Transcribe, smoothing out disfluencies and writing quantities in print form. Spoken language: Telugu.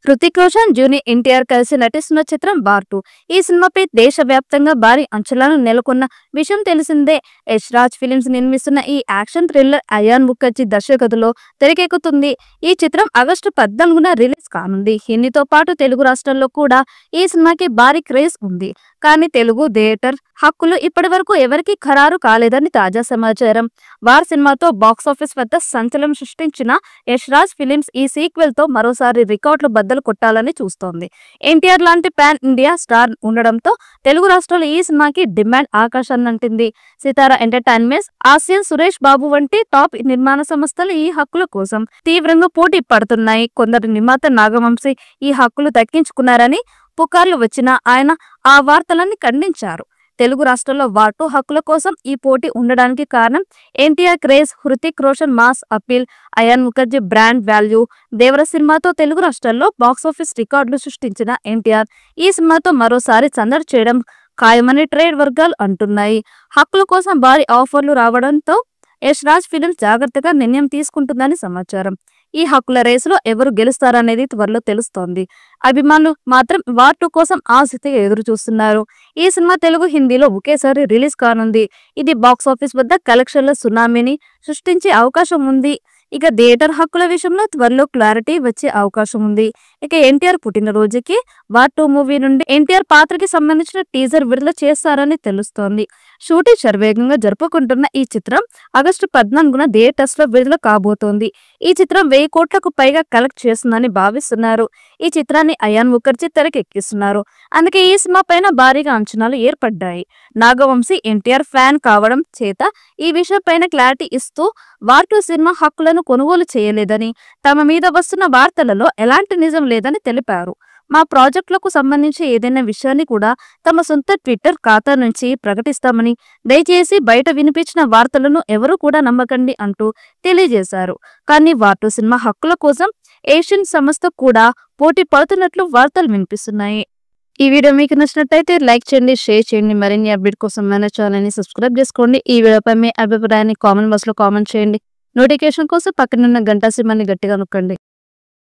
హృతిక్ రోషన్, జూనియర్ ఎన్టీఆర్ కలిసి నటిస్తున్న చిత్రం వార్ 2. ఈ సినిమాపై దేశవ్యాప్తంగా భారీ అంచనాలు నెలకొన్న విషయం తెలిసిందే. యష్ రాజ్ ఫిలిమ్స్ నిర్మిస్తున్న ఈ యాక్షన్ థ్రిల్లర్ అయాన్ ముఖర్జీ దర్శకతలో తెరకెక్కుతుంది. ఈ చిత్రం ఆగస్టు 14న రిలీజ్ కానుంది. హిందీతో పాటు తెలుగు రాష్ట్రాల్లో కూడా ఈ సినిమాకి భారీ క్రేజ్ ఉంది. కానీ తెలుగు థియేటర్ హక్కులు ఇప్పటి వరకు ఎవరికీ ఖరారు కాలేదని తాజా సమాచారం. వార్ సినిమాతో బాక్సాఫీస్ వద్ద సంచలనం సృష్టించిన యష్ రాజ్ ఫిలిమ్స్ ఈ సీక్వెల్ తో మరోసారి రికార్డులు బద్దలు కొట్టాలని చూస్తోంది. ఎన్టీఆర్ లాంటి పాన్ ఇండియా స్టార్ ఉండడంతో తెలుగు రాష్ట్రాల్లో ఈ సినిమాకి డిమాండ్ ఆకాశాన్నంటింది. సితారా ఎంటర్టైన్మెంట్స్, ఆసియన్, సురేష్ బాబు వంటి టాప్ నిర్మాణ సంస్థలు ఈ హక్కుల కోసం తీవ్రంగా పోటీ పడుతున్నాయి. కొందరు నిర్మాత నాగవంశీ ఈ హక్కులు దక్కించుకున్నారని పుకార్లు వచ్చినా ఆయన ఆ వార్తలన్నీ ఖండించారు. తెలుగు రాష్ట్రాల్లో వార్ 2 హక్కుల కోసం ఈ పోటీ ఉండడానికి కారణం NTR craze, Hrithik Roshan mass appeal, Ayan Mukerji brand value. Devara సినిమాతో తెలుగు రాష్ట్రాల్లో బాక్సాఫీస్ రికార్డులు సృష్టించిన ఎన్టీఆర్ ఈ సినిమాతో మరోసారి సందడి చేయడం ఖాయమని ట్రేడ్ వర్గాలు అంటున్నాయి. హక్కుల కోసం భారీ ఆఫర్లు రావడంతో యష్ రాజ్ ఫిలిమ్స్ జాగ్రత్తగా నిర్ణయం తీసుకుంటుందని సమాచారం. ఈ హక్కుల రేసులో ఎవరు గెలుస్తారనేది త్వరలో తెలుస్తోంది. అభిమానులు మాత్రం వార్ 2 కోసం ఆసక్తిగా ఎదురు చూస్తున్నారు. ఈ సినిమా తెలుగు, హిందీలో ఒకేసారి రిలీజ్ కానుంది. ఇది బాక్సాఫీస్ వద్ద కలెక్షన్ల సునామీని సృష్టించే అవకాశం ఉంది. ఇక థియేటర్ హక్కుల విషయంలో త్వరలో క్లారిటీ వచ్చే అవకాశం ఉంది. ఇక ఎన్టీఆర్ పుట్టినరోజుకి వార్ 2 మూవీ నుండి ఎన్టీఆర్ పాత్రకి సంబంధించిన టీజర్ విడుదల చేస్తారని తెలుస్తోంది. షూటింగ్ శరవేగంగా జరుపుకుంటున్న ఈ చిత్రం ఆగస్టు 14న థియేటర్స్ లో విడుదల కాబోతోంది. ఈ చిత్రం 1000 కోట్లకు పైగా కలెక్ట్ చేస్తుందని భావిస్తున్నారు. ఈ చిత్రాన్ని అయాన్ ముఖర్జీ తెరకెక్కిస్తున్నారు. అందుకే ఈ సినిమా పైన భారీగా అంచనాలు ఏర్పడ్డాయి. నాగవంశీ ఎన్టీఆర్ ఫ్యాన్ కావడం చేత ఈ విషయం పైన క్లారిటీ ఇస్తూ వార్ 2 సినిమా హక్కులను కొనుగోలు చేయలేదని, తమ మీద వస్తున్న వార్తలలో ఎలాంటి నిజం లేదని తెలిపారు. మా ప్రాజెక్టులకు సంబంధించి ఏదైనా విషయాన్ని కూడా తమ సొంత ట్విట్టర్ ఖాతా నుంచి ప్రకటిస్తామని, దయచేసి బయట వినిపించిన వార్తలను ఎవరూ కూడా నమ్మకండి అంటూ తెలియజేశారు. కానీ వార్ 2 సినిమా హక్కుల కోసం ఏషియన్ సంస్థ కూడా పోటీ పడుతున్నట్లు వార్తలు వినిపిస్తున్నాయి. ఈ వీడియో మీకు నచ్చినట్లయితే లైక్ చేయండి, షేర్ చేయండి. మరిన్ని అప్డేట్ కోసం మన ఛానల్ని సబ్స్క్రైబ్ చేసుకోండి. ఈ వీడియోపై మీ అభిప్రాయాన్ని కామెంట్ బాక్స్ లో కామెంట్ చేయండి. నోటిఫికేషన్ కోసం పక్కనున్న గంట సింబల్ని గట్టిగా నొక్కండి.